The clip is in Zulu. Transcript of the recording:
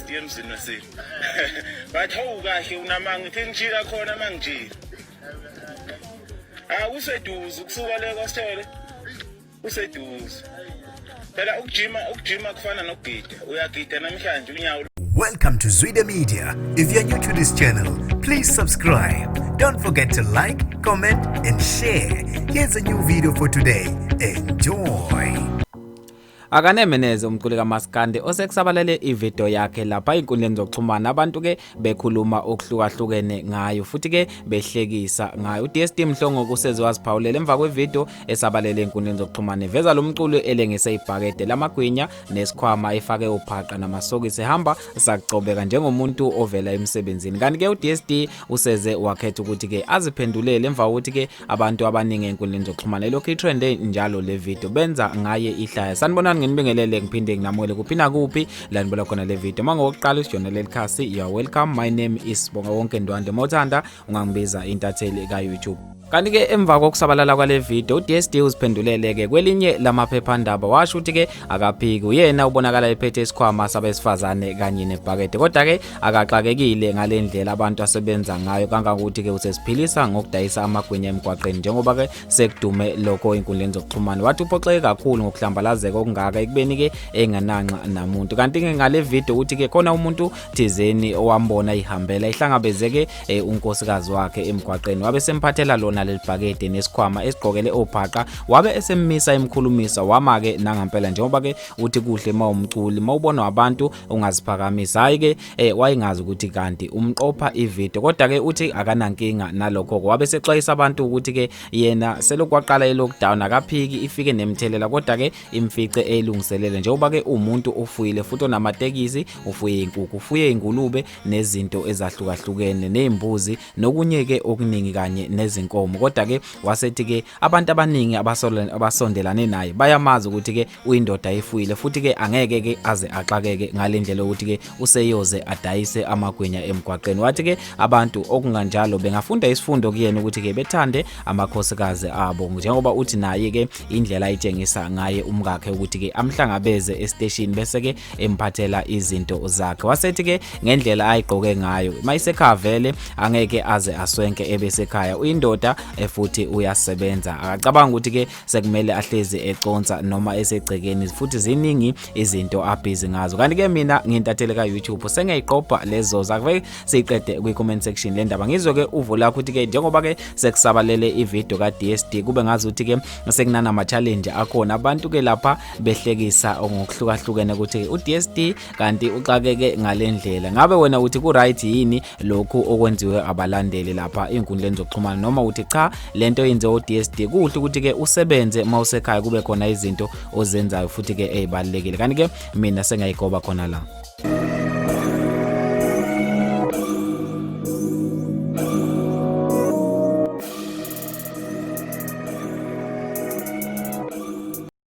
DSD emzini wesini. Bathi hawu kahle unamanga ngithengishila khona mangijile. Useduze ukusuka le kwaSithole. Useduze. Phela ukujima kufana nokugida. Uyagida namhlanje unyawo. Welcome to Zwide Media. If you're new to this channel, please subscribe. Don't forget to like, comment and share. Here's a new video for today. Enjoy. Akanemeneze umculi kaMaskandi osekusabalele ivideo yakhe lapha inkundleni zokuxhumana abantu ke bekhuluma okuhlukahlukene ngayo futhi ke behlekisa ngayo. uDSD Mhlongo kuseze waziphawulela emva kwevideo esabalele inkundleni zokuxhumana eveza lo mculi elengise ibhakede lamagwinya nesikhwama efake uphaqa namasokisi ehamba sakucobeka njengomuntu ovela emsebenzini. Kanti ke uDSD useze wakhetha ukuthi ke aziphendulele emva kokuthi ke abantu abaningi enkundleni zokuxhumana lokho itrende njalo le video benza ngaye ihlaya. Sanibona nginibingelele ngiphinde nginamukele kuphina kuphi la nibola khona le video. Mangokuqala usijona leli khasi, you are welcome. My name is Bonga Wonke Ndwande Mothanda, ungangibiza intatheli ka YouTube. Kanti ke emva kokusabalala kwale video uDSD uziphendulele ke kwelinye lamaphephandaba washo ukuthi ke akaphiki uyena ubonakala ephethe isikhwama sabesifazane kanye nebhakede, kodwa ke akaxakekile ngalendlela abantu asebenza ngayo kangangokuthi ke usesiphilisa ngokudayisa amagwinya emgwaqeni njengoba ke sekudume lokho inkundleni zokuxhumana. Wathi uphoxeke kakhulu ngokuhlambalazeka okungaka ekubeni ke engananxa namuntu. Kanti ke ngale video uthi ke khona umuntu thizeni owambona ihambela ihlangabezeke unkosikazi wakhe emgwaqeni, wabe semphathela lona lelibhakede nesikhwama esigqokele ophaqa, wabe esemmisa emkhulumisa wama ke nangampela njengoba ke uthi kuhle mawumculi mawubona abantu ungaziphakamisa. Hayi ke wayingazi ukuthi kanti umqopha ivideo, kodwa ke uthi akanankinga nalokho. Wabe sexwayisa abantu ukuthi ke yena selokwaqala ilockdown akaphiki ifike nemthelela, kodwa ke imfice elungiselele njengoba ke umuntu ofuyile futhi onamatekisi, ufuye inkukhu, ufuye ingulube nezinto ezahlukahlukene nezimbuzi nokunye ke okuningi kanye nezinkomo. Kodwa ke wasethi ke abantu abaningi abasondelane naye bayamazi ukuthi ke uyindoda efuyile futhi ke angeke ke aze axakeke ngalendlela ukuthi ke useyoze adayise amagwinya emgwaqeni. Wathi ke abantu okunganjalo bengafunda isifundo kuyena ukuthi ke bethande amakhosikazi abo njengoba uthi naye ke indlela ayitshengisa ngaye umkakhe ukuthi ke amhlangabeze estation bese ke emphathela izinto zakhe. Wasethi ke ngendlela ayigqoke ngayo mayisekhavele angeke aze aswenke ebesekhaya, uyindoda futhi uyasebenza. Akacabanga ukuthi ke sekumele ahlezi econsa noma esegcekeni futhi ziningi izinto abhizi ngazo. Kanti ke mina ngintathele ka YouTube sengiyiqopha lezo zakhe siqede kwi comment section le ndaba ngizwe ke uvo lakho ukuthi ke njengoba ke sekusabalele ivideo ka DSD kube ngazi ukuthi ke sekunana ama challenge akhona abantu ke lapha behlekisa ngokuhlukahlukene ukuthi uDSD kanti uxakeke ngalendlela. Ngabe wena uthi ku right yini lokho okwenziwe abalandeli lapha inkundleni zokuxhumana, noma uthi cha lento yenze uDSD kuhle ukuthi ke usebenze mawusekhaya kube khona izinto ozenzayo futhi ke ezibalekile? Kanti ke mina sengayigoba khona la.